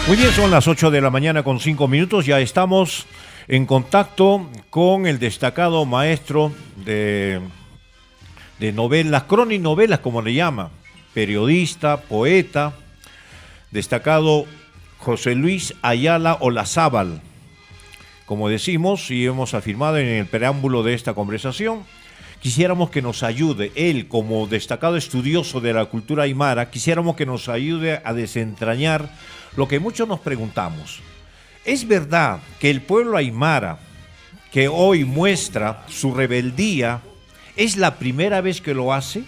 Muy bien, son las 8 de la mañana con 5 minutos. Ya estamos en contacto con el destacado maestro de novelas, croninovelas como le llama, periodista, poeta, destacado José Luis Ayala Olazábal. Como decimos y hemos afirmado en el preámbulo de esta conversación, quisiéramos que nos ayude, él como destacado estudioso de la cultura aymara, quisiéramos que nos ayude a desentrañar lo que muchos nos preguntamos. ¿Es verdad que el pueblo aymara, que hoy muestra su rebeldía, es la primera vez que lo hace?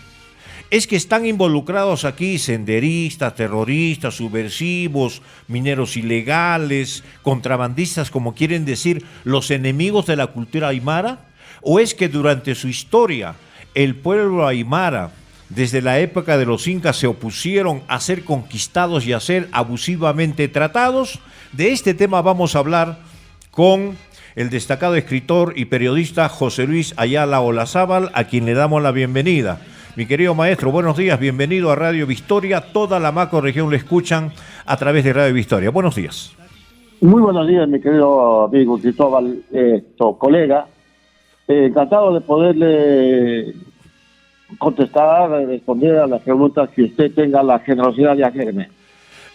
¿Es que están involucrados aquí senderistas, terroristas, subversivos, mineros ilegales, contrabandistas, como quieren decir, los enemigos de la cultura aymara? ¿O es que durante su historia el pueblo aymara, desde la época de los incas, se opusieron a ser conquistados y a ser abusivamente tratados? De este tema vamos a hablar con el destacado escritor y periodista José Luis Ayala Olazábal, a quien le damos la bienvenida. Mi querido maestro, buenos días, bienvenido a Radio Victoria. Toda la macrorregión lo escuchan a través de Radio Victoria. Buenos días. Muy buenos días, mi querido amigo Cristóbal, colega. Encantado de poderle contestar, responder a las preguntas que usted tenga la generosidad de hacerme.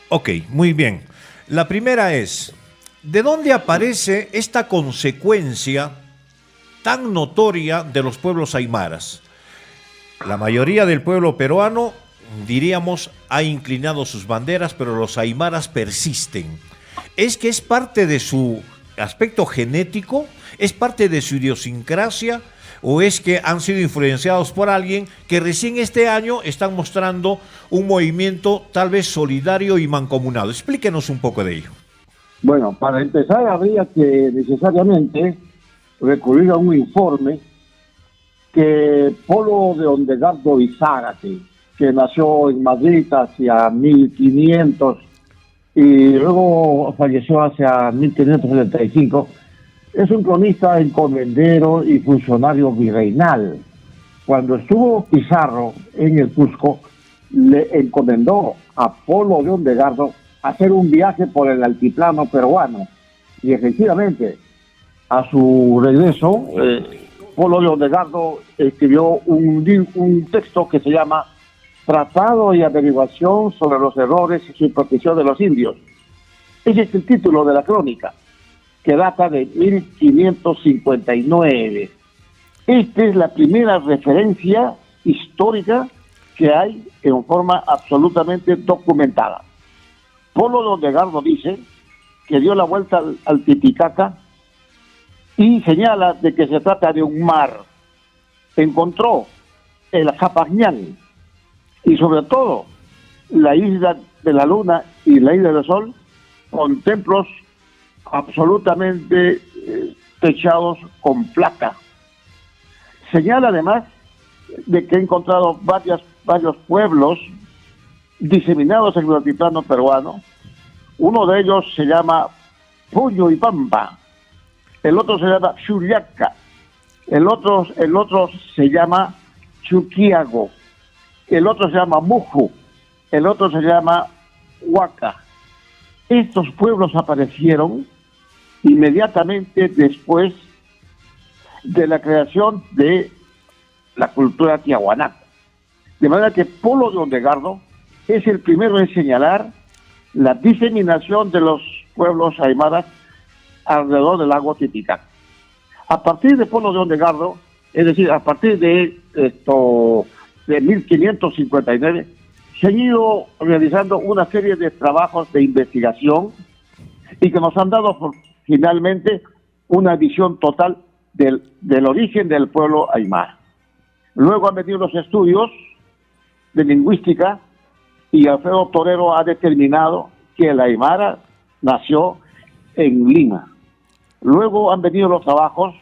Ok, muy bien. La primera es, ¿de dónde aparece esta consecuencia tan notoria de los pueblos aymaras? La mayoría del pueblo peruano, diríamos, ha inclinado sus banderas, pero los aymaras persisten. ¿Es que es parte de su aspecto genético? ¿Es parte de su idiosincrasia? ¿O es que han sido influenciados por alguien que recién este año están mostrando un movimiento tal vez solidario y mancomunado? Explíquenos un poco de ello. Bueno, para empezar habría que necesariamente recurrir a un informe que Polo de Ondegardo y Zárate, que nació en Madrid hacia 1500 y luego falleció hacia 1575, es un cronista encomendero y funcionario virreinal. Cuando estuvo Pizarro en el Cusco, le encomendó a Polo de Ondegardo hacer un viaje por el altiplano peruano. Y efectivamente, a su regreso, Polo de Ondegardo escribió un texto que se llama Tratado y averiguación sobre los errores y su protección de los indios. Ese es el título de la crónica, que data de 1559. Esta es la primera referencia histórica que hay en forma absolutamente documentada. Polo de Ondegardo dice que dio la vuelta al Titicaca y señala de que se trata de un mar. Encontró el Japagñán y sobre todo la isla de la Luna y la isla del Sol con templos absolutamente techados con plata. Señala además de que ha encontrado varios pueblos diseminados en el altiplano peruano. Uno de ellos se llama Puño y Pampa, el otro se llama Churiaca, el otro se llama Chuquiago, el otro se llama Muju, el otro se llama Huaca. Estos pueblos aparecieron inmediatamente después de la creación de la cultura tiahuanaco. De manera que Polo de Ondegardo es el primero en señalar la diseminación de los pueblos aymaras alrededor del lago Titicaca. A partir de Polo de Ondegardo, es decir, a partir de 1559, se han ido realizando una serie de trabajos de investigación y que nos han dado finalmente una visión total del origen del pueblo aymara. Luego han venido los estudios de lingüística y Alfredo Torero ha determinado que el aymara nació en Lima. Luego han venido los trabajos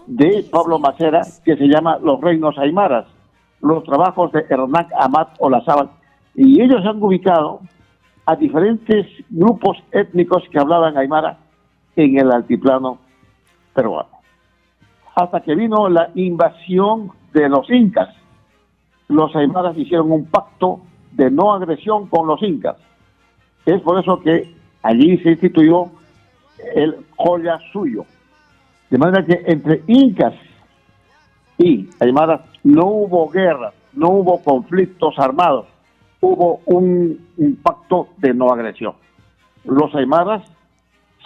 de Pablo Macera, que se llama Los Reinos Aymaras, los trabajos de Hernán Amat Olazábal, y ellos han ubicado a diferentes grupos étnicos que hablaban aymara en el altiplano peruano. Hasta que vino la invasión de los incas. Los aymaras hicieron un pacto de no agresión con los incas. Es por eso que allí se instituyó el Joya Suyo. De manera que entre incas y aymaras no hubo guerras, no hubo conflictos armados, hubo un pacto de no agresión. Los aymaras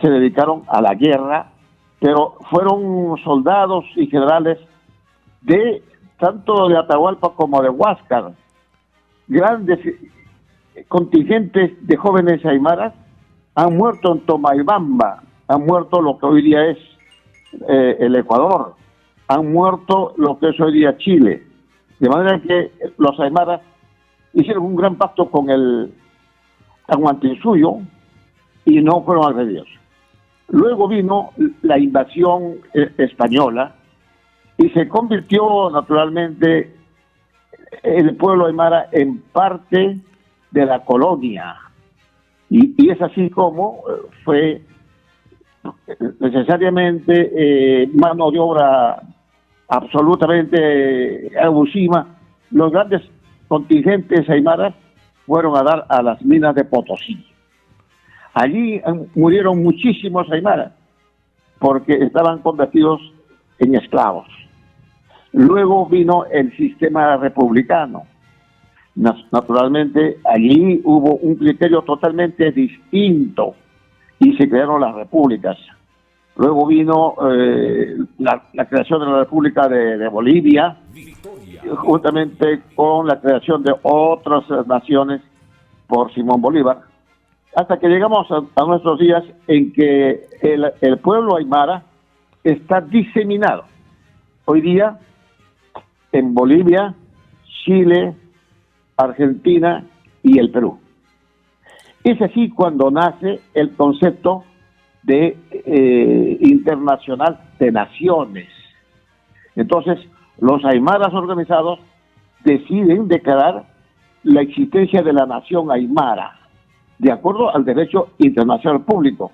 se dedicaron a la guerra, pero fueron soldados y generales de tanto de Atahualpa como de Huáscar, grandes contingentes de jóvenes aymaras han muerto en Tomaibamba, han muerto lo que hoy día es el Ecuador, han muerto lo que es hoy día Chile, de manera que los aymaras hicieron un gran pacto con el Tahuantinsuyo y no fueron agredidos. Luego vino la invasión española y se convirtió naturalmente el pueblo aymara en parte de la colonia. Y es así como fue necesariamente mano de obra absolutamente abusiva. Los grandes contingentes aymaras fueron a dar a las minas de Potosí. Allí murieron muchísimos aymaras porque estaban convertidos en esclavos. Luego vino el sistema republicano. Naturalmente, allí hubo un criterio totalmente distinto y se crearon las repúblicas. Luego vino la creación de la República de Bolivia, juntamente con la creación de otras naciones por Simón Bolívar, hasta que llegamos a nuestros días en que el pueblo aymara está diseminado. Hoy día, en Bolivia, Chile, Argentina y el Perú. Es así cuando nace el concepto de internacional de naciones. Entonces, los aymaras organizados deciden declarar la existencia de la nación aymara, de acuerdo al derecho internacional público.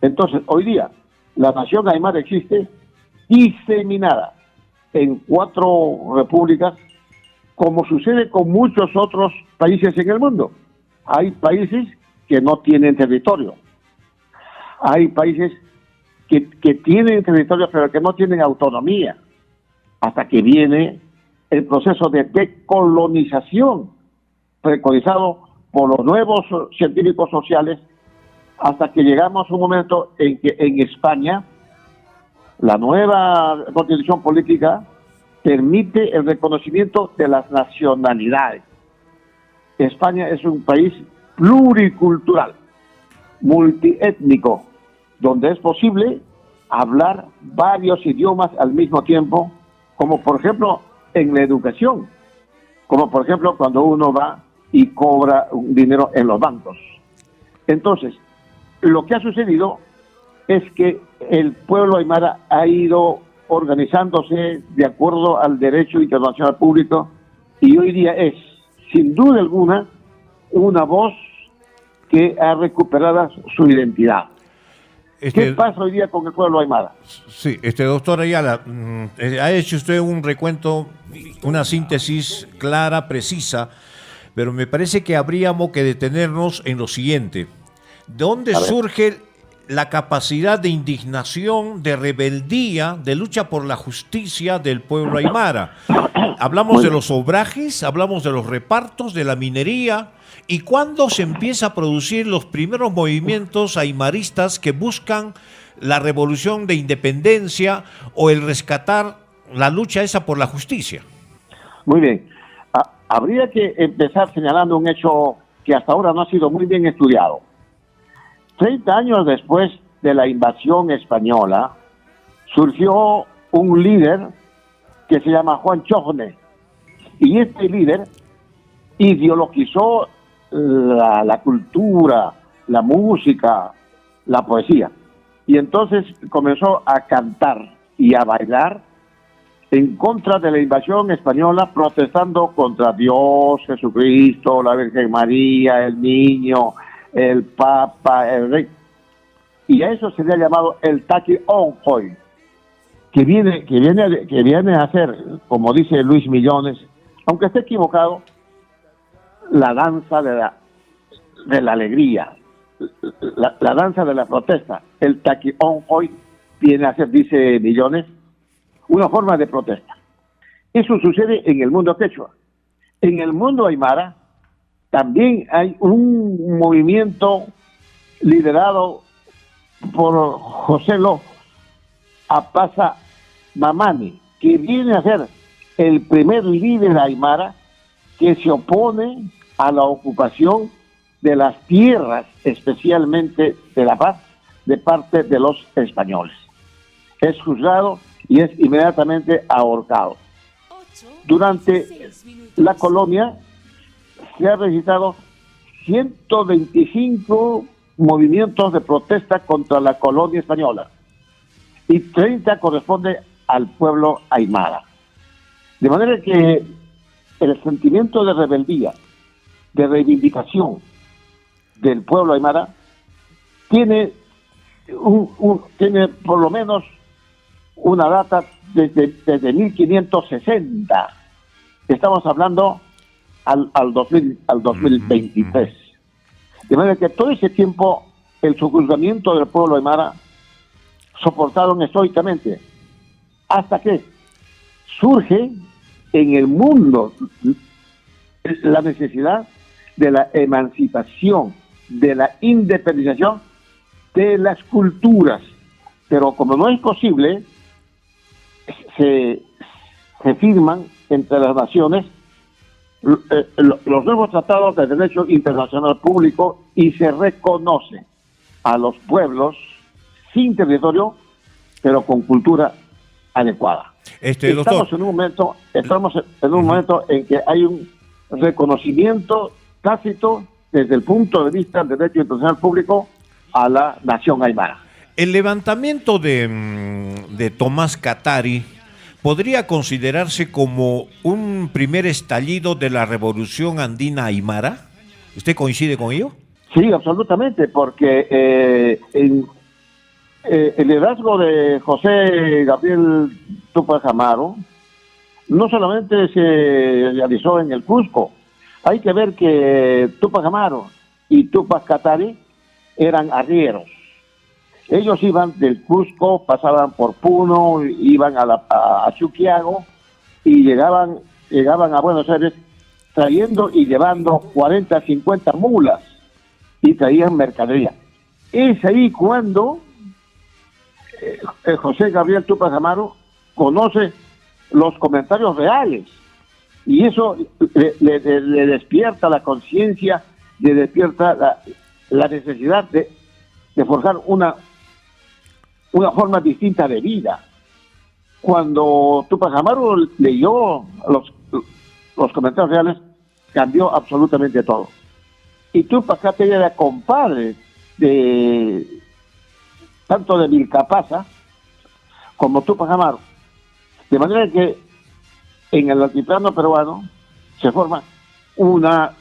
Entonces, hoy día, la nación aymara existe diseminada en 4 repúblicas, como sucede con muchos otros países en el mundo. Hay países que no tienen territorio. Hay países que tienen territorio, pero que no tienen autonomía, hasta que viene el proceso de decolonización, preconizado por los nuevos científicos sociales, hasta que llegamos a un momento en que en España la nueva constitución política permite el reconocimiento de las nacionalidades. España es un país pluricultural, multiétnico, donde es posible hablar varios idiomas al mismo tiempo, como por ejemplo en la educación, como por ejemplo cuando uno va y cobra un dinero en los bancos. Entonces, lo que ha sucedido es que el pueblo aymara ha ido organizándose de acuerdo al derecho internacional público y hoy día es, sin duda alguna, una voz que ha recuperado su identidad. ¿Qué pasa hoy día con el pueblo aymara? Sí, doctor Ayala, ha hecho usted un recuento, una síntesis clara, precisa, pero me parece que habríamos que detenernos en lo siguiente. ¿De dónde surge la capacidad de indignación, de rebeldía, de lucha por la justicia del pueblo aymara? Hablamos de los obrajes, hablamos de los repartos, de la minería. ¿Y cuándo se empieza a producir los primeros movimientos aymaristas que buscan la revolución de independencia o el rescatar la lucha esa por la justicia? Muy bien. Habría que empezar señalando un hecho que hasta ahora no ha sido muy bien estudiado. 30 años después de la invasión española, surgió un líder que se llama Juan Chojne. Y este líder ideologizó la cultura, la música, la poesía. Y entonces comenzó a cantar y a bailar en contra de la invasión española, protestando contra Dios, Jesucristo, la Virgen María, el niño, el Papa, el Rey. Y a eso se le ha llamado el Taqui Onjoy, que viene a ser, como dice Luis Millones, aunque esté equivocado, la danza de la alegría, la danza de la protesta. El taquión hoy viene a ser, dice Millones, una forma de protesta. Eso sucede en el mundo quechua. En el mundo aymara también hay un movimiento liderado por José Lo Apaza Mamani, que viene a ser el primer líder aymara que se opone a la ocupación de las tierras, especialmente de La Paz, de parte de los españoles. Es juzgado y es inmediatamente ahorcado. Durante la colonia se han registrado 125 movimientos de protesta contra la colonia española y 30 corresponde al pueblo aymara. De manera que el sentimiento de rebeldía, de reivindicación del pueblo aymara tiene tiene por lo menos una data desde 1560. Estamos hablando al 2023. De manera que todo ese tiempo el sojuzgamiento del pueblo aymara soportaron estoicamente hasta que surge en el mundo la necesidad de la emancipación, de la independización de las culturas. Pero como no es posible, se firman entre las naciones los nuevos tratados de derecho internacional público y se reconoce a los pueblos sin territorio, pero con cultura adecuada. Estamos en un momento en que hay un reconocimiento tácito desde el punto de vista del derecho internacional público a la nación aymara. El levantamiento de Tomás Katari podría considerarse como un primer estallido de la revolución andina aymara. ¿Usted coincide con ello? Sí, absolutamente, porque el liderazgo de José Gabriel Túpac Amaro no solamente se realizó en el Cusco. Hay que ver que Túpac Amaro y Túpac Katari eran arrieros. Ellos iban del Cusco, pasaban por Puno, iban a Chuquiago y llegaban a Buenos Aires trayendo y llevando 40, 50 mulas y traían mercadería. Es ahí cuando José Gabriel Túpac Amaro conoce los comentarios reales y eso le despierta la conciencia, le despierta la necesidad de forjar una forma distinta de vida. Cuando Túpac Amaro leyó los comentarios reales, cambió absolutamente todo. Y Túpac Katari era compadre tanto de Vilcapasa como Túpac Amaro. De manera que en el altiplano peruano se forma una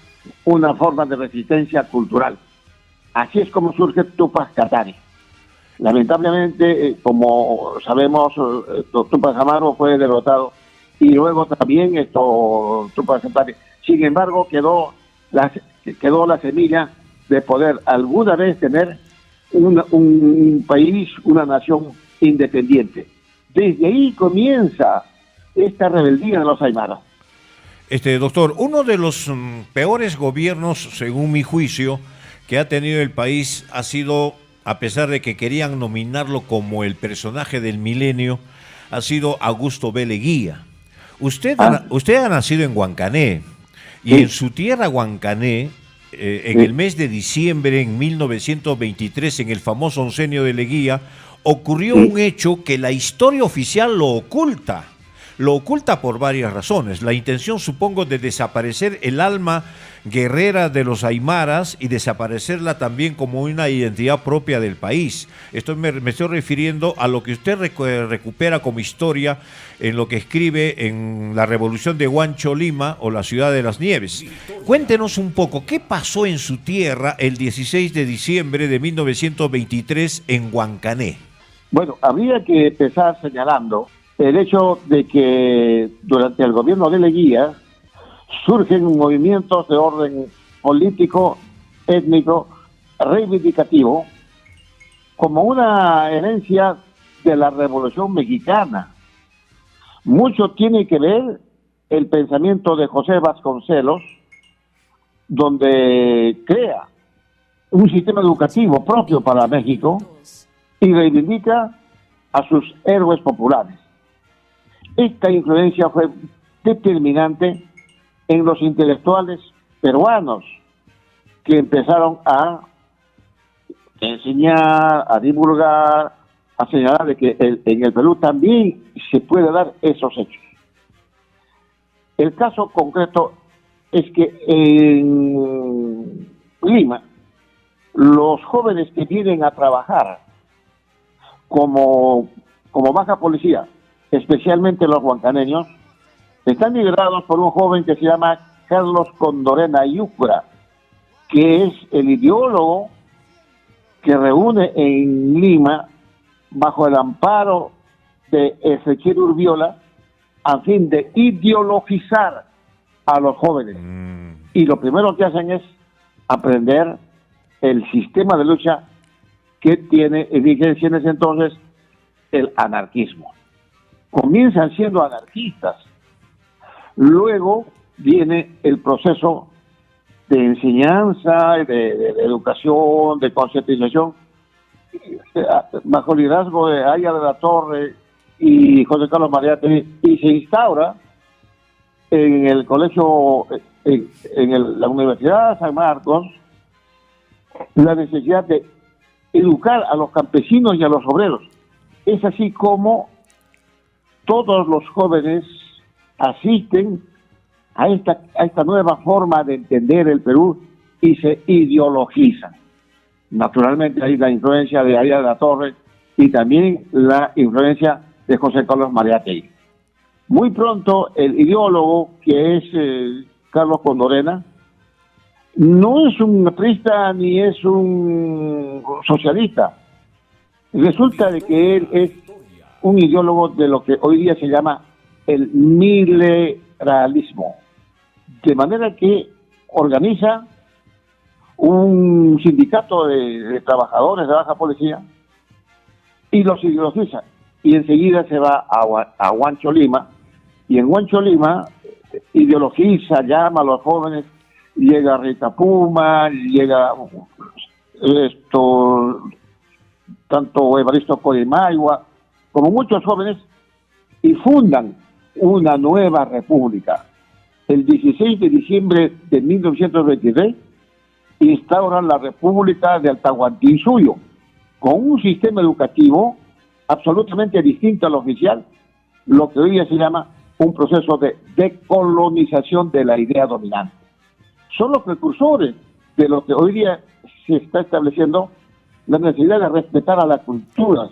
forma de resistencia cultural. Así es como surge Túpac Katari. Lamentablemente, como sabemos, Túpac Amaro fue derrotado y luego también Túpac Katari. Sin embargo, quedó la semilla de poder alguna vez tener un país, una nación independiente. Desde ahí comienza esta rebeldía de los aymaras. Doctor, uno de los peores gobiernos, según mi juicio, que ha tenido el país ha sido, a pesar de que querían nominarlo como el personaje del milenio, ha sido Augusto B. Leguía. Usted ha nacido en Huancané y sí. En su tierra Huancané, en el mes de diciembre en 1923, en el famoso oncenio de Leguía, ocurrió un hecho que la historia oficial lo oculta. Lo oculta por varias razones. La intención, supongo, de desaparecer el alma guerrera de los aymaras y desaparecerla también como una identidad propia del país. Me estoy refiriendo a lo que usted recupera como historia en lo que escribe en La Revolución de Huancho Lima o La Ciudad de las Nieves. Cuéntenos un poco, ¿qué pasó en su tierra el 16 de diciembre de 1923 en Huancané? Bueno, habría que empezar señalando el hecho de que durante el gobierno de Leguía surgen movimientos de orden político, étnico, reivindicativo como una herencia de la Revolución Mexicana. Mucho tiene que ver el pensamiento de José Vasconcelos, donde crea un sistema educativo propio para México y reivindica a sus héroes populares. Esta influencia fue determinante en los intelectuales peruanos que empezaron a enseñar, a divulgar, a señalar de que en el Perú también se puede dar esos hechos. El caso concreto es que en Lima, los jóvenes que vienen a trabajar como baja policía, especialmente los huancaneños, están liderados por un joven que se llama Carlos Condorena Yucra, que es el ideólogo que reúne en Lima, bajo el amparo de Ezequiel Urbiola, a fin de ideologizar a los jóvenes. Y lo primero que hacen es aprender el sistema de lucha que tiene en vigencia en ese entonces el anarquismo. Comienzan siendo anarquistas. Luego viene el proceso de enseñanza, de educación, de concientización, bajo el liderazgo de Ayala de la Torre y José Carlos Mariátegui, y se instaura en el colegio, la Universidad de San Marcos, la necesidad de educar a los campesinos y a los obreros. Es así como todos los jóvenes asisten a esta nueva forma de entender el Perú y se ideologizan. Naturalmente hay la influencia de Ayala de la Torre y también la influencia de José Carlos Mariátegui. Muy pronto el ideólogo, que es Carlos Condorena, no es un aprista ni es un socialista. Resulta de que él es un ideólogo de lo que hoy día se llama el mileralismo. De manera que organiza un sindicato de trabajadores de baja policía y los ideologiza. Y enseguida se va a Huancho Lima, y en Huancho Lima ideologiza, llama a los jóvenes, llega Rita Puma, llega tanto Evaristo Coimaigua, como muchos jóvenes, y fundan una nueva república. El 16 de diciembre de 1923 instauran la República de Tahuantinsuyo, con un sistema educativo absolutamente distinto al oficial, lo que hoy día se llama un proceso de decolonización de la idea dominante. Son los precursores de lo que hoy día se está estableciendo, la necesidad de respetar a las culturas,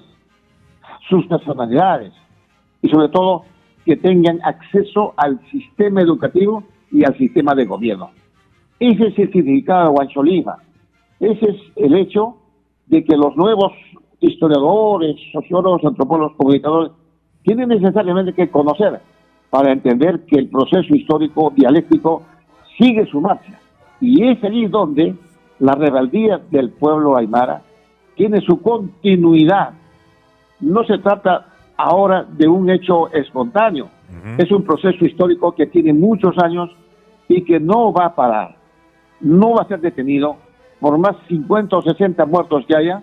sus personalidades, y sobre todo que tengan acceso al sistema educativo y al sistema de gobierno. Ese es el significado de Huancho Lima. Ese es el hecho de que los nuevos historiadores, sociólogos, antropólogos, comunicadores tienen necesariamente que conocer para entender que el proceso histórico dialéctico sigue su marcha. Y es allí donde la rebeldía del pueblo aymara tiene su continuidad. No se trata ahora de un hecho espontáneo. Es un proceso histórico que tiene muchos años y que no va a parar. No va a ser detenido por más 50 o 60 muertos que haya,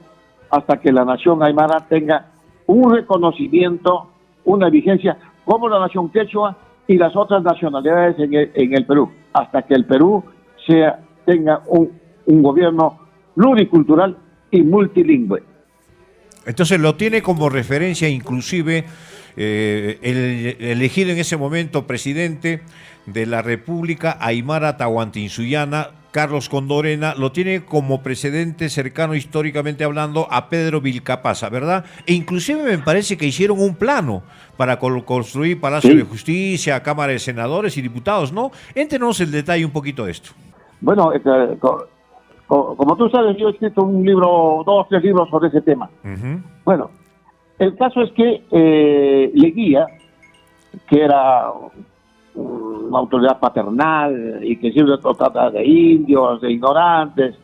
hasta que la nación aymara tenga un reconocimiento, una vigencia, como la nación quechua y las otras nacionalidades en el Perú, hasta que el Perú tenga un gobierno pluricultural y multilingüe. Entonces lo tiene como referencia inclusive el elegido en ese momento presidente de la República Aymara Tahuantinsuyana, Carlos Condorena, lo tiene como precedente cercano históricamente hablando a Pedro Vilcapasa, ¿verdad? E inclusive me parece que hicieron un plano para construir Palacio de Justicia, Cámara de Senadores y Diputados, ¿no? Éntenos el detalle un poquito de esto. Bueno, como tú sabes, yo he escrito un libro, 2 o 3 libros sobre ese tema. Bueno, el caso es que Leguía, que era una autoridad paternal y que siempre trataba de indios, de ignorantes,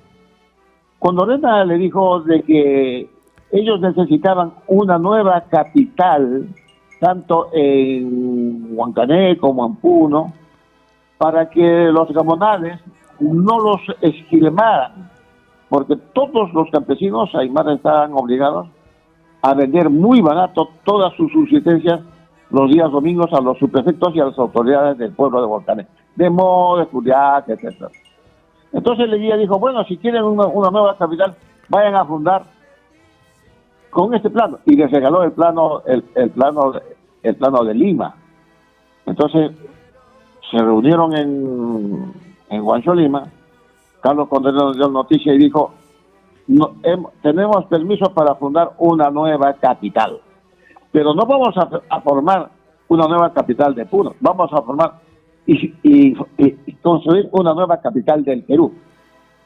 Condorena le dijo de que ellos necesitaban una nueva capital, tanto en Huancané como en Puno, para que los gamonales no los esquilmaran, porque todos los campesinos aymaras estaban obligados a vender muy barato todas sus subsistencias los días domingos a los subprefectos y a las autoridades del pueblo de Huancané, de Mo, de Juliaca, etc. Entonces Leguía dijo, bueno, si quieren una nueva capital, vayan a fundar con este plano, y les regaló el plano de Lima. Entonces se reunieron en Huancholima. Carlos Condorena nos dio noticia y dijo, no, tenemos permiso para fundar una nueva capital, pero no vamos a formar una nueva capital de Puno, vamos a formar y construir una nueva capital del Perú,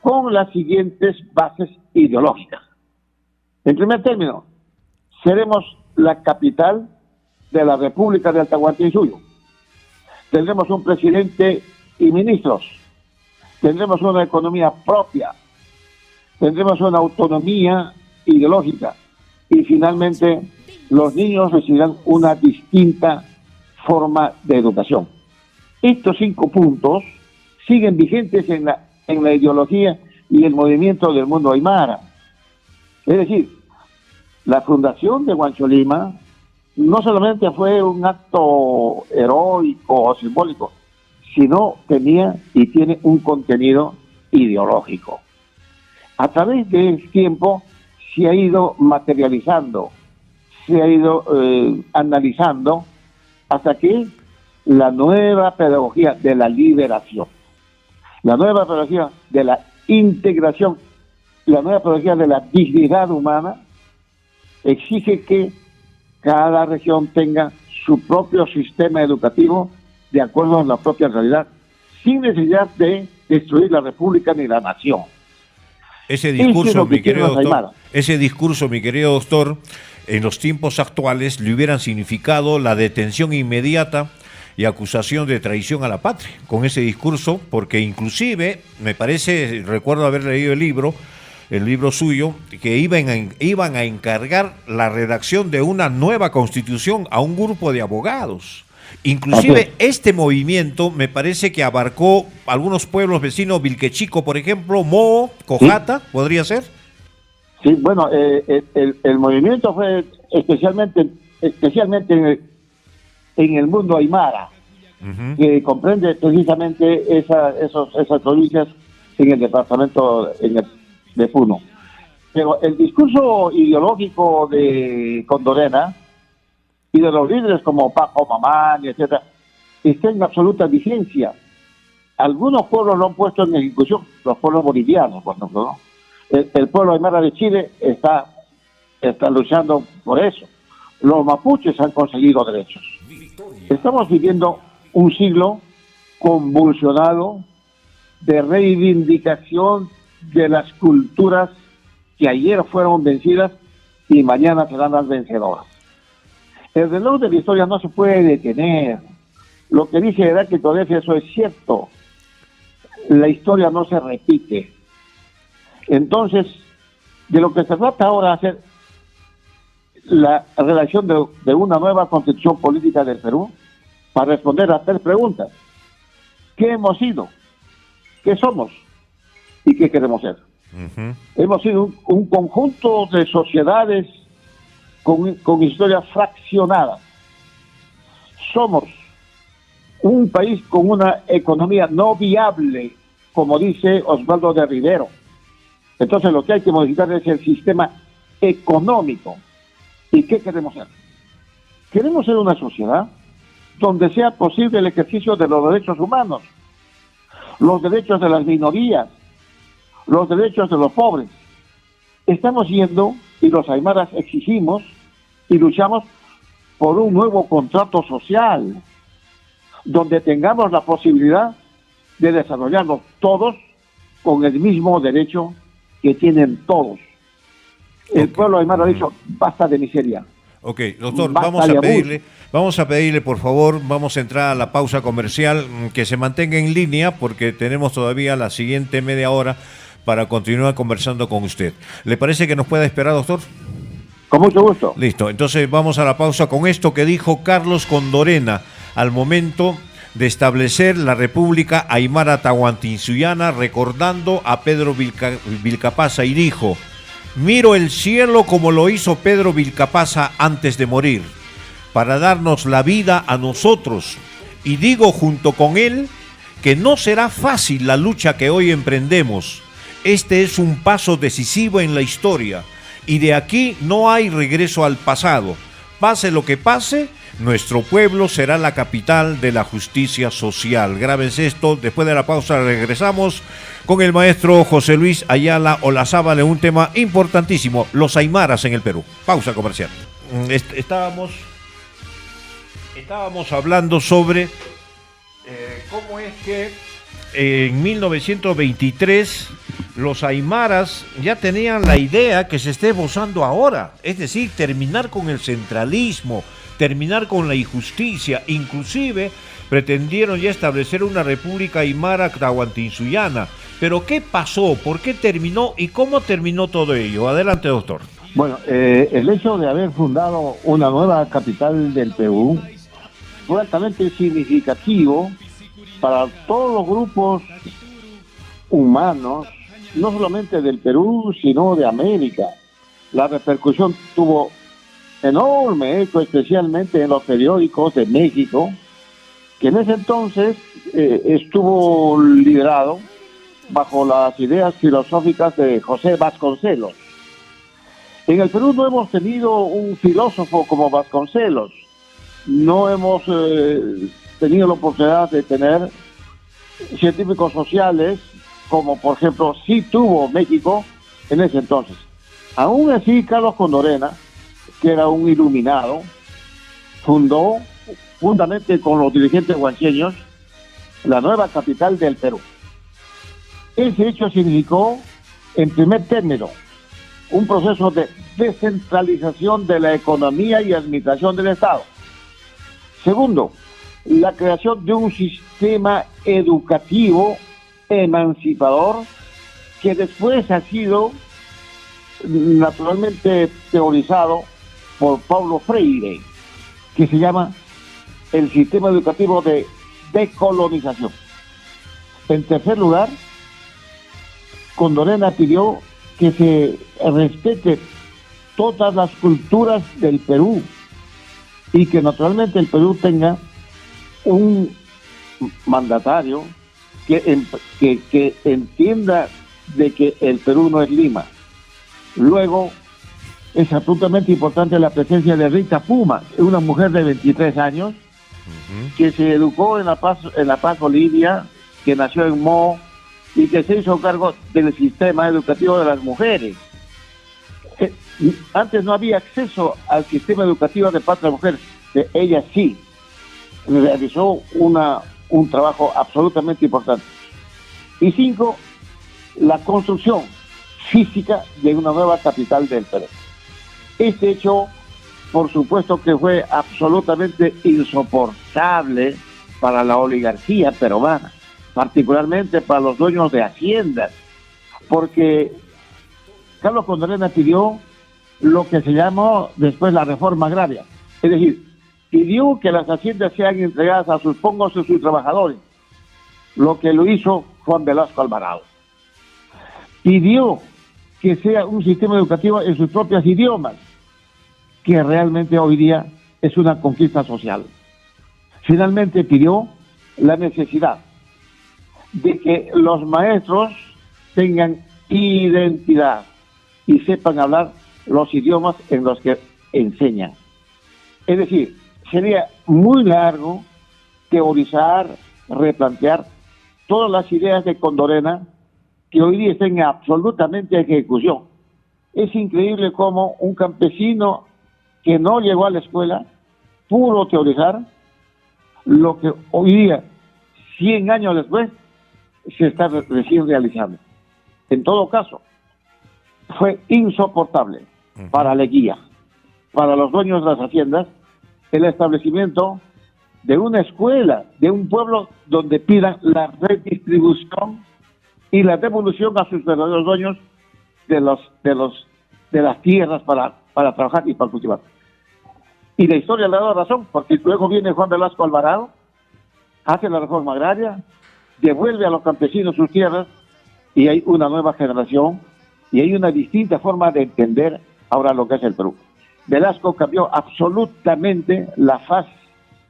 con las siguientes bases ideológicas. En primer término, seremos la capital de la República de Tahuantinsuyo. Tendremos un presidente y ministros. Tendremos una economía propia. Tendremos una autonomía ideológica. Y finalmente, los niños recibirán una distinta forma de educación. Estos 5 puntos siguen vigentes en la ideología y el movimiento del mundo aymara. Es decir, la fundación de Huancholima no solamente fue un acto heroico o simbólico, sino tenía y tiene un contenido ideológico. A través del tiempo se ha ido materializando, se ha ido analizando, hasta que la nueva pedagogía de la liberación, la nueva pedagogía de la integración, la nueva pedagogía de la dignidad humana, exige que cada región tenga su propio sistema educativo de acuerdo a la propia realidad, sin necesidad de destruir la república ni la nación. Ese discurso, mi querido doctor, en los tiempos actuales le hubieran significado la detención inmediata y acusación de traición a la patria, con ese discurso, porque inclusive, me parece, recuerdo haber leído el libro suyo, que iban a encargar la redacción de una nueva constitución a un grupo de abogados. Inclusive este movimiento me parece que abarcó algunos pueblos vecinos, Vilquechico, por ejemplo, Mo, Cojata, ¿sí? ¿Podría ser? Sí, bueno, el movimiento fue especialmente en el mundo aymara, que comprende precisamente esas provincias en el departamento de Puno. Pero el discurso ideológico de Condorena y de los líderes como Paco Mamán, etcétera, está en absoluta vigencia. Algunos pueblos lo han puesto en ejecución, los pueblos bolivianos, por ejemplo, ¿no? El pueblo aymara de Chile está luchando por eso. Los mapuches han conseguido derechos. Estamos viviendo un siglo convulsionado de reivindicación de las culturas que ayer fueron vencidas y mañana serán las vencedoras. El reloj de la historia no se puede detener. Lo que dice Heráclito de Éfeso es cierto. La historia no se repite. Entonces, de lo que se trata ahora es hacer la redacción de una nueva constitución política del Perú para responder a 3 preguntas. ¿Qué hemos sido? ¿Qué somos? ¿Y qué queremos ser? Hemos sido un conjunto de sociedades con historias fraccionadas. Somos un país con una economía no viable, como dice Osvaldo de Rivero. Entonces lo que hay que modificar es el sistema económico. ¿Y qué queremos ser? Queremos ser una sociedad donde sea posible el ejercicio de los derechos humanos, los derechos de las minorías, los derechos de los pobres. Estamos yendo, y los aymaras exigimos y luchamos por un nuevo contrato social, donde tengamos la posibilidad de desarrollarnos todos con el mismo derecho que tienen todos. El pueblo aymara ha dicho, basta de miseria. Ok, doctor, vamos a pedirle, por favor, vamos a entrar a la pausa comercial, que se mantenga en línea porque tenemos todavía la siguiente media hora para continuar conversando con usted. ¿Le parece que nos pueda esperar, doctor? Con mucho gusto. Listo, entonces vamos a la pausa con esto que dijo Carlos Condorena al momento de establecer la República Aymara Tahuantinsuyoana, recordando a Pedro Vilcapasa, y dijo: miro el cielo como lo hizo Pedro Vilcapasa antes de morir, para darnos la vida a nosotros, y digo junto con él que no será fácil la lucha que hoy emprendemos. Este es un paso decisivo en la historia, y de aquí no hay regreso al pasado. Pase lo que pase, nuestro pueblo será la capital de la justicia social. Grábense esto. Después de la pausa regresamos con el maestro José Luis Ayala Olazábal en un tema importantísimo: los aymaras en el Perú. Pausa comercial. Estábamos hablando sobre cómo es que en 1923 los aymaras ya tenían la idea que se está esbozando ahora, es decir, terminar con el centralismo, terminar con la injusticia. Inclusive pretendieron ya establecer una república aymara tahuantinsuyoana. Pero ¿qué pasó? ¿Por qué terminó? ¿Y cómo terminó todo ello? Adelante, doctor. Bueno, el hecho de haber fundado una nueva capital del Perú fue altamente significativo para todos los grupos humanos, no solamente del Perú, sino de América. La repercusión tuvo enorme eco, especialmente en los periódicos de México, que en ese entonces estuvo liderado bajo las ideas filosóficas de José Vasconcelos. En el Perú no hemos tenido un filósofo como Vasconcelos, no hemos tenido la oportunidad de tener científicos sociales como por ejemplo sí tuvo México en ese entonces. Aún así, Carlos Condorena, que era un iluminado, fundó, juntamente con los dirigentes huancheños, la nueva capital del Perú. Ese hecho significó, en primer término, un proceso de descentralización de la economía y administración del Estado. Segundo, la creación de un sistema educativo emancipador que después ha sido naturalmente teorizado por Paulo Freire, que se llama el sistema educativo de decolonización. En tercer lugar, Condorena pidió que se respete todas las culturas del Perú y que naturalmente el Perú tenga un mandatario que entienda de que el Perú no es Lima. Luego, es absolutamente importante la presencia de Rita Puma, una mujer de 23 años, que se educó en La Paz, Bolivia, que nació en Mo y que se hizo cargo del sistema educativo de las mujeres. Antes no había acceso al sistema educativo de parte de las mujeres. Ella sí realizó un trabajo absolutamente importante. Y 5, la construcción física de una nueva capital del Perú. Este hecho, por supuesto que fue absolutamente insoportable para la oligarquía peruana, particularmente para los dueños de haciendas, porque Carlos Condorena pidió lo que se llamó después la reforma agraria, es decir, pidió que las haciendas sean entregadas a sus pongos y sus trabajadores, lo que lo hizo Juan Velasco Alvarado. Pidió que sea un sistema educativo en sus propios idiomas, que realmente hoy día es una conquista social. Finalmente pidió la necesidad de que los maestros tengan identidad y sepan hablar los idiomas en los que enseñan. Es decir, sería muy largo teorizar, replantear todas las ideas de Condorena que hoy día están absolutamente en ejecución. Es increíble cómo un campesino que no llegó a la escuela pudo teorizar lo que hoy día, 100 años después, se está recién realizando. En todo caso, fue insoportable para la guía, para los dueños de las haciendas, el establecimiento de una escuela, de un pueblo donde pidan la redistribución y la devolución a sus verdaderos dueños de las tierras para trabajar y para cultivar. Y la historia le ha dado razón, porque luego viene Juan Velasco Alvarado, hace la reforma agraria, devuelve a los campesinos sus tierras, y hay una nueva generación, y hay una distinta forma de entender ahora lo que es el Perú. Velasco cambió absolutamente la faz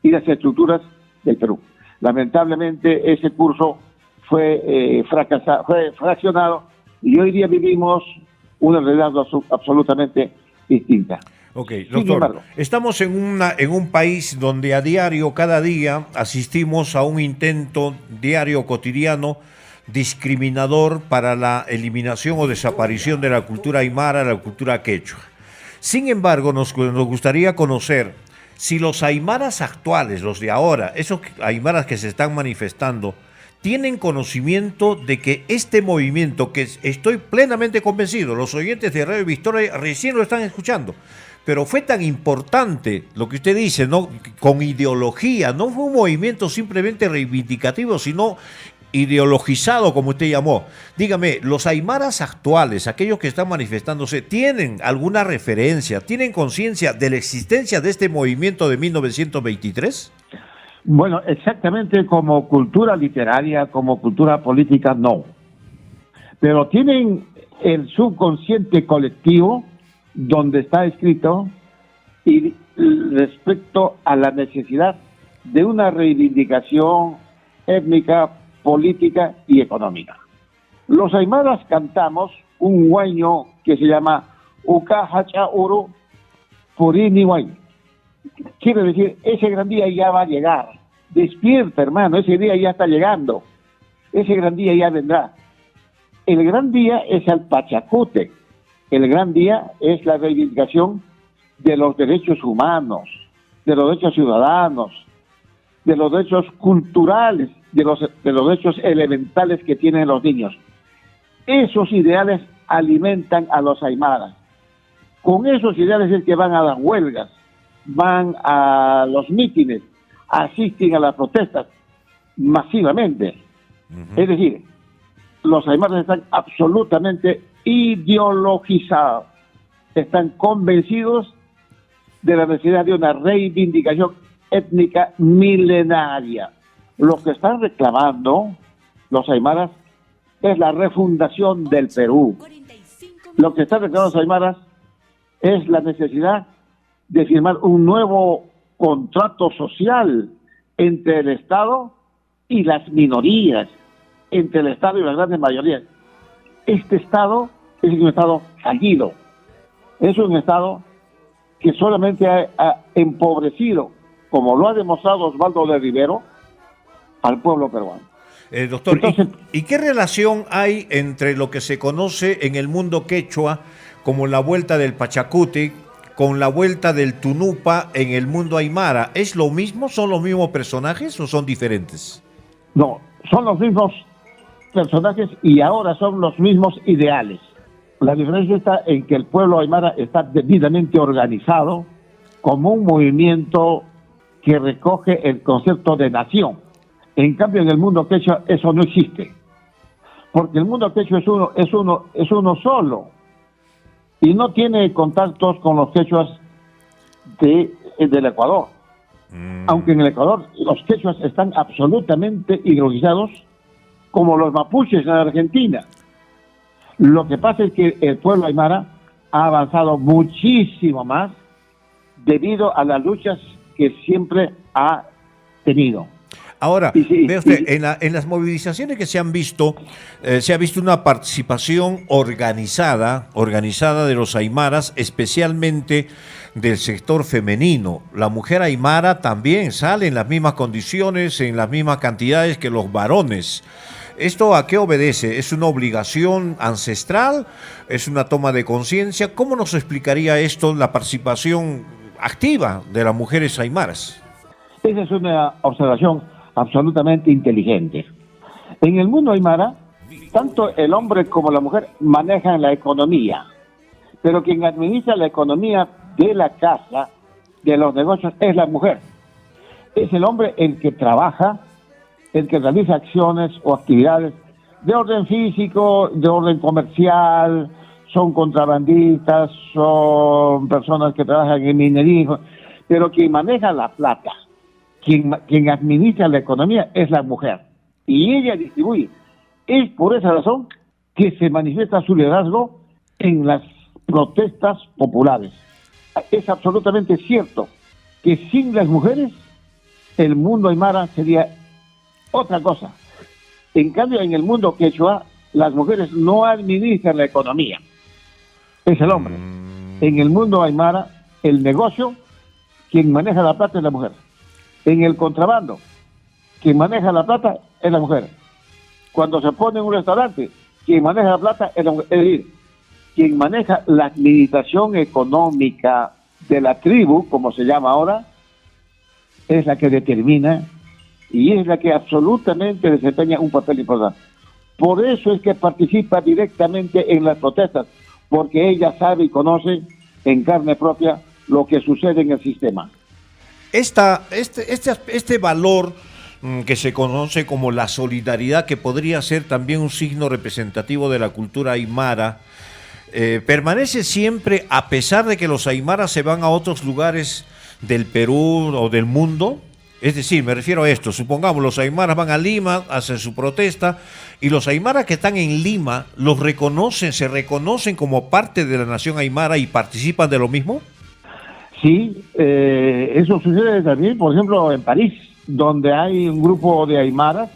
y las estructuras del Perú. Lamentablemente ese curso fue fraccionado, y hoy día vivimos una realidad absolutamente distinta. Ok, doctor, embargo, estamos en un país donde a diario, cada día, asistimos a un intento diario, cotidiano, discriminador para la eliminación o desaparición de la cultura aymara, la cultura quechua. Sin embargo, nos gustaría conocer si los aymaras actuales, los de ahora, esos aymaras que se están manifestando, tienen conocimiento de que este movimiento, que estoy plenamente convencido, los oyentes de Radio Victoria recién lo están escuchando, pero fue tan importante lo que usted dice, ¿no? Con ideología, no fue un movimiento simplemente reivindicativo, sino ideologizado, como usted llamó. Dígame, los aymaras actuales, aquellos que están manifestándose, ¿tienen alguna referencia, tienen conciencia de la existencia de este movimiento de 1923? Bueno, exactamente como cultura literaria, como cultura política, no. Pero tienen el subconsciente colectivo donde está escrito y respecto a la necesidad de una reivindicación étnica, política y económica. Los aymaras cantamos un huaño que se llama Uka Hacha Uru Purini Huay. Quiere decir, ese gran día ya va a llegar. Despierta, hermano, ese día ya está llegando. Ese gran día ya vendrá. El gran día es el Pachacútec. El gran día es la reivindicación de los derechos humanos, de los derechos ciudadanos, de los derechos culturales, de los derechos elementales que tienen los niños. Esos ideales alimentan a los aymaras. Con esos ideales es que van a las huelgas, van a los mítines, asisten a las protestas masivamente. Es decir, los aymaras están absolutamente ideologizados, están convencidos de la necesidad de una reivindicación étnica milenaria. Lo que están reclamando los aymaras es la refundación del Perú. Lo que están reclamando los aymaras es la necesidad de firmar un nuevo contrato social entre el Estado y las minorías, entre el Estado y las grandes mayorías. Este Estado es un Estado fallido, es un Estado que solamente ha empobrecido, como lo ha demostrado Osvaldo de Rivero, al pueblo peruano. Doctor, Entonces, ¿y qué relación hay entre lo que se conoce en el mundo quechua como la vuelta del Pachacútec con la vuelta del Tunupa en el mundo aymara? ¿Es lo mismo? ¿Son los mismos personajes o son diferentes? no, son los mismos personajes y ahora son los mismos ideales. La diferencia está en que el pueblo aymara está debidamente organizado como un movimiento que recoge el concepto de nación. En cambio, en el mundo quechua eso no existe, porque el mundo quechua es uno solo y no tiene contactos con los quechuas del Ecuador. Aunque en el Ecuador los quechuas están absolutamente ideologizados como los mapuches en Argentina. Lo que pasa es que el pueblo aymara ha avanzado muchísimo más debido a las luchas que siempre ha tenido. Ahora, ve usted, en las movilizaciones que se han visto, se ha visto una participación organizada de los aymaras, especialmente del sector femenino. La mujer aymara también sale en las mismas condiciones, en las mismas cantidades que los varones. ¿Esto a qué obedece? ¿Es una obligación ancestral? ¿Es una toma de conciencia? ¿Cómo nos explicaría esto, la participación activa de las mujeres aymaras? Esa es una observación absolutamente inteligente. En el mundo aymara, tanto el hombre como la mujer manejan la economía, pero quien administra la economía de la casa, de los negocios, es la mujer. Es el hombre el que trabaja, el que realiza acciones o actividades de orden físico, de orden comercial, son contrabandistas, son personas que trabajan en minería, pero quien maneja la plata, quien administra la economía es la mujer, y ella distribuye. Es por esa razón que se manifiesta su liderazgo en las protestas populares. Es absolutamente cierto que sin las mujeres el mundo aymara sería otra cosa. En cambio, en el mundo quechua, las mujeres no administran la economía, es el hombre. En el mundo aymara, el negocio, quien maneja la plata es la mujer. En el contrabando, quien maneja la plata es la mujer. Cuando se pone en un restaurante, quien maneja la plata es la mujer. Es decir, quien maneja la administración económica de la tribu, como se llama ahora, es la que determina y es la que absolutamente desempeña un papel importante. Por eso es que participa directamente en las protestas, porque ella sabe y conoce en carne propia lo que sucede en el sistema. Este valor que se conoce como la solidaridad, que podría ser también un signo representativo de la cultura aymara, permanece siempre a pesar de que los aymaras se van a otros lugares del Perú o del mundo. Es decir, me refiero a esto, supongamos los aymaras van a Lima, hacen su protesta, y los aymaras que están en Lima los reconocen, se reconocen como parte de la nación aymara y participan de lo mismo. Sí, eso sucede también, por ejemplo, en París, donde hay un grupo de aymaras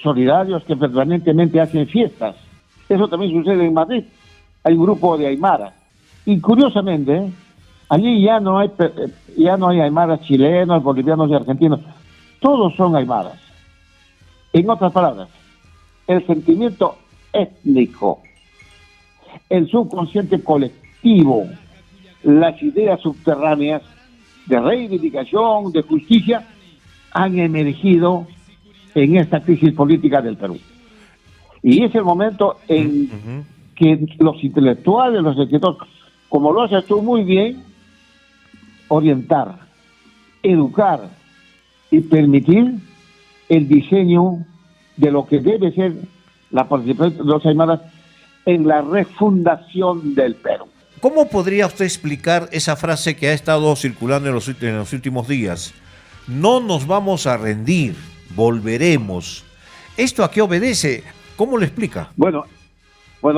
solidarios que permanentemente hacen fiestas. Eso también sucede en Madrid. Hay un grupo de aymaras. Y curiosamente, allí ya no hay aymaras chilenos, bolivianos y argentinos. Todos son aymaras. En otras palabras, el sentimiento étnico, el subconsciente colectivo, las ideas subterráneas de reivindicación, de justicia, han emergido en esta crisis política del Perú. Y es el momento en que los intelectuales, los escritores, como lo haces tú muy bien, orientar, educar y permitir el diseño de lo que debe ser la participación de los aymaras en la refundación del Perú. ¿Cómo podría usted explicar esa frase que ha estado circulando en los últimos días? No nos vamos a rendir, volveremos. ¿Esto a qué obedece? ¿Cómo lo explica? Bueno,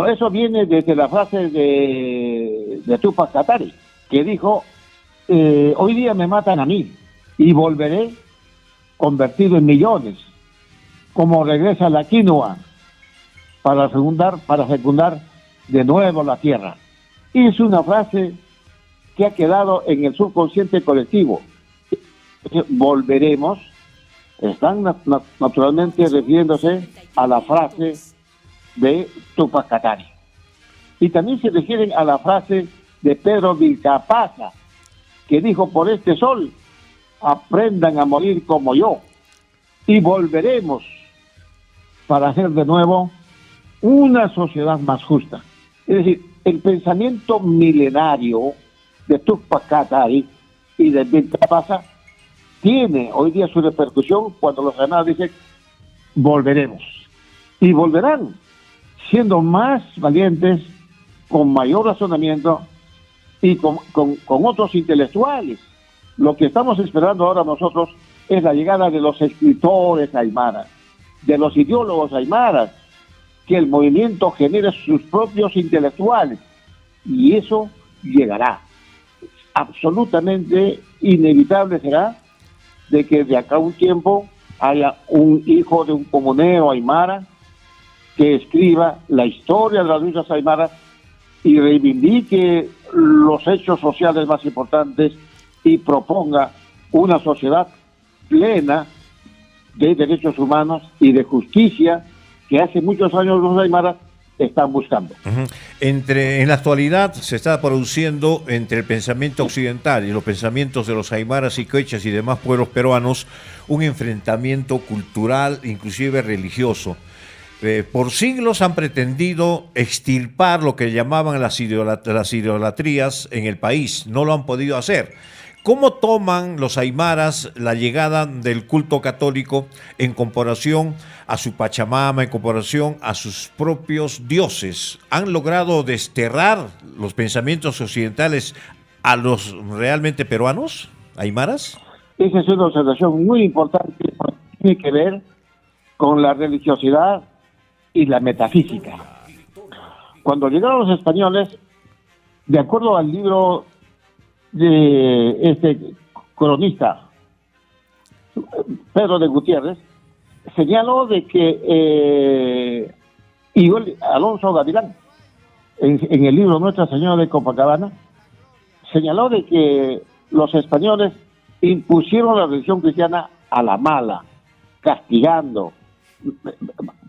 eso viene desde la frase de Tupac Katari, que dijo, hoy día me matan a mí y volveré convertido en millones, como regresa la quinoa para fecundar de nuevo la tierra. Y es una frase que ha quedado en el subconsciente colectivo. Volveremos, están naturalmente refiriéndose a la frase de Tupac Katari. Y también se refieren a la frase de Pedro Vilcapaza, que dijo, por este sol, aprendan a morir como yo, y volveremos para hacer de nuevo una sociedad más justa. Es decir, el pensamiento milenario de Tupac Katari y de Vilcapaza tiene hoy día su repercusión cuando los aymaras dicen volveremos. Y volverán siendo más valientes, con mayor razonamiento y con otros intelectuales. Lo que estamos esperando ahora nosotros es la llegada de los escritores aymaras, de los ideólogos aymaras, que el movimiento genere sus propios intelectuales, y eso llegará. Absolutamente inevitable será de que de acá a un tiempo haya un hijo de un comunero aymara que escriba la historia de las luchas aymaras y reivindique los hechos sociales más importantes y proponga una sociedad plena de derechos humanos y de justicia que hace muchos años los aymaras están buscando. En la actualidad se está produciendo entre el pensamiento occidental y los pensamientos de los aymaras y quechas y demás pueblos peruanos un enfrentamiento cultural, inclusive religioso. Por siglos han pretendido extirpar lo que llamaban las idolatrías en el país. No lo han podido hacer. ¿Cómo toman los aymaras la llegada del culto católico en comparación a su Pachamama, en comparación a sus propios dioses? ¿Han logrado desterrar los pensamientos occidentales a los realmente peruanos, aymaras? Esa es una observación muy importante porque tiene que ver con la religiosidad y la metafísica. Cuando llegaron los españoles, de acuerdo al libro de este cronista Pedro de Gutiérrez, señaló de que Alonso Gavilán, en el libro Nuestra Señora de Copacabana, señaló de que los españoles impusieron la religión cristiana a la mala, castigando,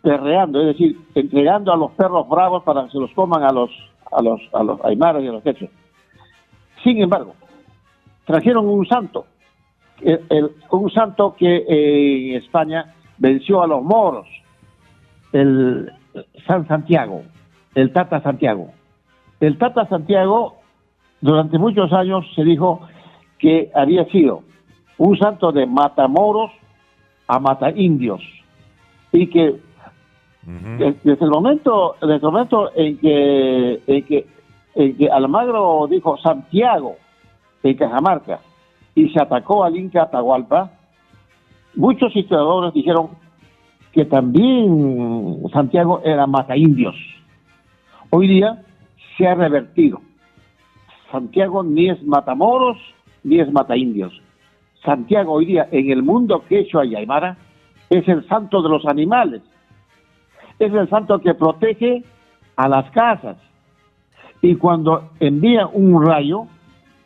perreando, es decir, entregando a los perros bravos para que se los coman a los aymaras y a los quechuas. Sin embargo, trajeron un santo, un santo que en España venció a los moros, el San Santiago, el Tata Santiago. El Tata Santiago, durante muchos años se dijo que había sido un santo de matamoros a mataindios, y que desde el momento en que Almagro dijo Santiago en Cajamarca y se atacó al Inca Atahualpa, muchos historiadores dijeron que también Santiago era mataindios. Hoy día se ha revertido. Santiago ni es matamoros ni es mataindios. Santiago hoy día en el mundo quechua y aymara es el santo de los animales. Es el santo que protege a las casas. Y cuando envía un rayo,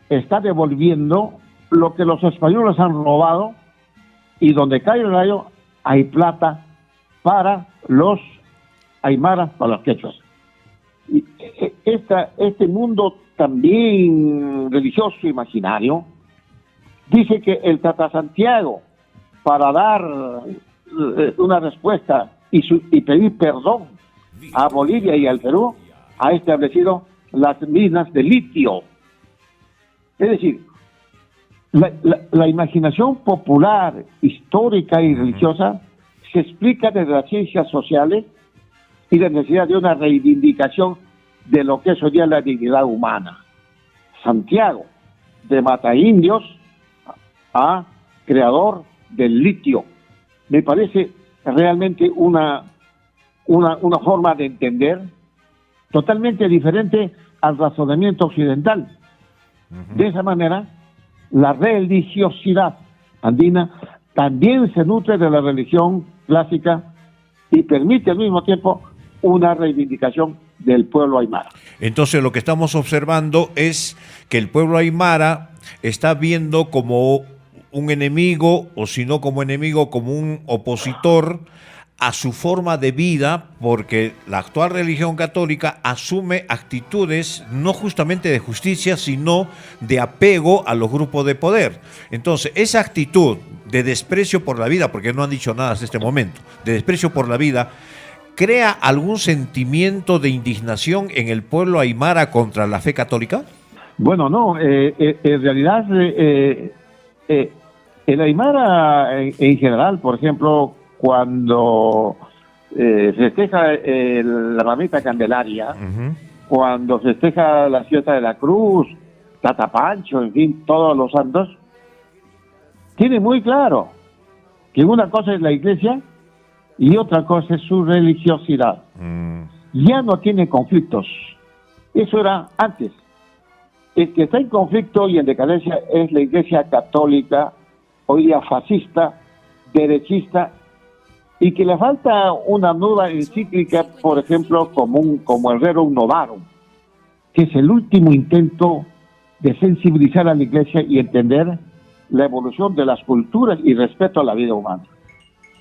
está devolviendo lo que los españoles han robado, y donde cae el rayo hay plata para los aymaras, para los quechuas. Y este mundo también religioso imaginario dice que el Tata Santiago, para dar una respuesta y pedir perdón a Bolivia y al Perú, ha establecido las minas de litio. Es decir, la imaginación popular, histórica y religiosa se explica desde las ciencias sociales y la necesidad de una reivindicación de lo que es hoy día la dignidad humana. Santiago, de mataindios a creador del litio. Me parece realmente una forma de entender totalmente diferente al razonamiento occidental. De esa manera, la religiosidad andina también se nutre de la religión clásica y permite al mismo tiempo una reivindicación del pueblo aymara. Entonces lo que estamos observando es que el pueblo aymara está viendo como un enemigo, o si no como enemigo, como un opositor a su forma de vida, porque la actual religión católica asume actitudes no justamente de justicia, sino de apego a los grupos de poder. Entonces, esa actitud de desprecio por la vida, porque no han dicho nada hasta este momento, de desprecio por la vida, ¿crea algún sentimiento de indignación en el pueblo aymara contra la fe católica? Bueno, no, en realidad el aymara en general, por ejemplo, cuando festeja la mamita Candelaria, cuando festeja la fiesta de la Cruz, Tata Pancho, en fin, todos los santos, tiene muy claro que una cosa es la iglesia y otra cosa es su religiosidad. Ya no tiene conflictos. Eso era antes. El que está en conflicto y en decadencia es la iglesia católica, hoy día fascista, derechista, y que le falta una nueva encíclica, por ejemplo, como el Rerum Novarum, que es el último intento de sensibilizar a la iglesia y entender la evolución de las culturas y respeto a la vida humana.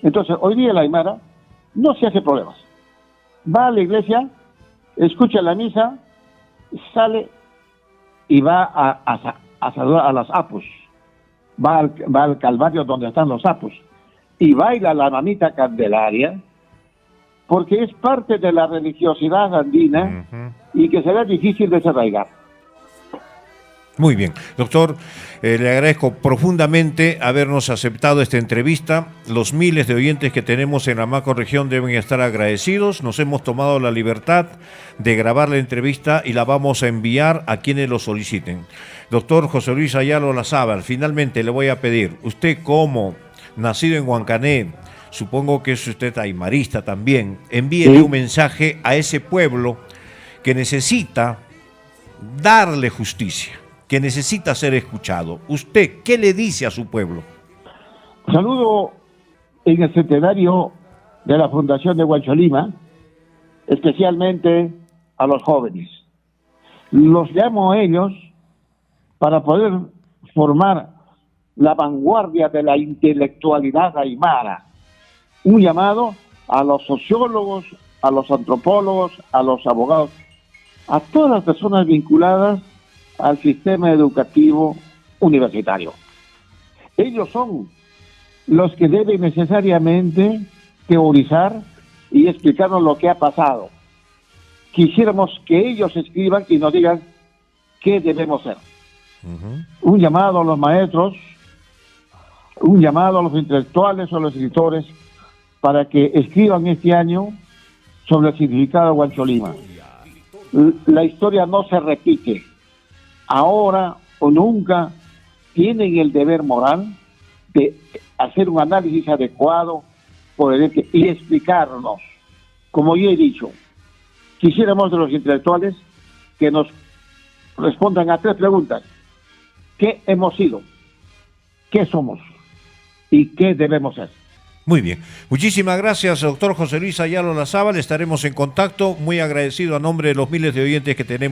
Entonces, hoy día el aymara no se hace problemas. Va a la iglesia, escucha la misa, sale y va a saludar a las apus. Va al Calvario donde están los apus y baila la mamita Candelaria, porque es parte de la religiosidad andina y que será difícil desarraigar. Muy bien, doctor, le agradezco profundamente habernos aceptado esta entrevista. Los miles de oyentes que tenemos en la macrorregión deben estar agradecidos. Nos hemos tomado la libertad de grabar la entrevista y la vamos a enviar a quienes lo soliciten. Doctor José Luis Ayala Olazábal, finalmente le voy a pedir, usted como nacido en Huancané, supongo que es usted aymarista también, envíele un mensaje a ese pueblo que necesita darle justicia, que necesita ser escuchado. ¿Usted qué le dice a su pueblo? Saludo en el centenario de la Fundación de Huancholima, especialmente a los jóvenes. Los llamo a ellos para poder formar la vanguardia de la intelectualidad aymara. Un llamado a los sociólogos, a los antropólogos, a los abogados, a todas las personas vinculadas al sistema educativo universitario. Ellos son los que deben necesariamente teorizar y explicarnos lo que ha pasado. Quisiéramos que ellos escriban y nos digan qué debemos hacer. Un llamado a los maestros, un llamado a los intelectuales o a los escritores para que escriban este año sobre el significado de Huancholima. La historia no se repite. Ahora o nunca tienen el deber moral de hacer un análisis adecuado y explicarnos. Como yo he dicho, quisiéramos de los intelectuales que nos respondan a 3 preguntas. ¿Qué hemos sido? ¿Qué somos? ¿Y qué debemos hacer? Muy bien. Muchísimas gracias, doctor José Luis Ayala Olazábal. Estaremos en contacto. Muy agradecido a nombre de los miles de oyentes que tenemos.